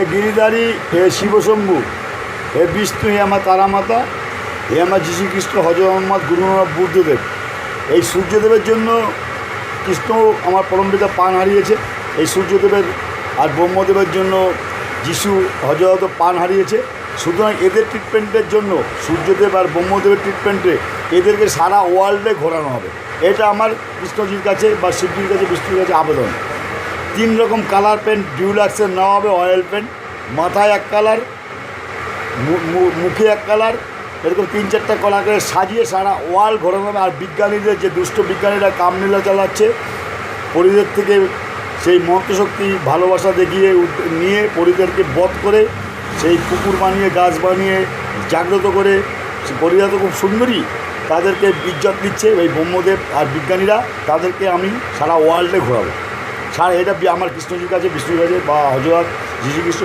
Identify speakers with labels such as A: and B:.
A: गिरिधारी हे शिवशंभु हे विष्णु हे आमार तारा माता हे आमार যীশু খ্রিস্ট হযরত মোহাম্মদ গুরুনানক বুদ্ধদেব। এই সূর্যদেবের জন্য কৃষ্ণ আমার পরমপিতা প্রাণ হারিয়েছে। এই সূর্যদেবের আর ব্রহ্মদেবের জন্য যিশু হযরত প্রাণ হারিয়েছে। সুতরাং এদের ট্রিটমেন্টের জন্য সূর্যদেব আর ব্রহ্মদেবের ট্রিটমেন্টে এদেরকে সারা ওয়ার্ল্ডে ঘোরানো হবে। এটা আমার কৃষ্ণজির কাছে বা শিবজির কাছে বিষ্ণুর কাছে আবেদন। 3 রকম কালার পেন্ট ডিউলাক্সের নেওয়া হবে, অয়েল পেন্ট, মাথায় 1 কালার, মুখে 1 কালার, এরকম 3-4টা কলা করে সাজিয়ে সারা ওয়ার্ল্ড ঘোরানো হবে। আর বিজ্ঞানীদের যে দুষ্ট বিজ্ঞানীরা কামলীলা চালাচ্ছে, পরিদের থেকে সেই মন্ত্রশক্তি ভালোবাসা দেখিয়ে নিয়ে পরিদেরকে বধ করে সেই পুকুর বানিয়ে গাছ বানিয়ে জাগ্রত করে, পরিরা তো খুব সুন্দরী, তাদেরকে ইজ্জত দিচ্ছে এই ব্রহ্মদেব আর বিজ্ঞানীরা। তাদেরকে আমি সারা ওয়ার্ল্ডে ঘোরাবো। সারা এটা আমার কৃষ্ণজির কাছে, বিষ্ণুর কাছে বা হযরত যীশু খ্রিস্ট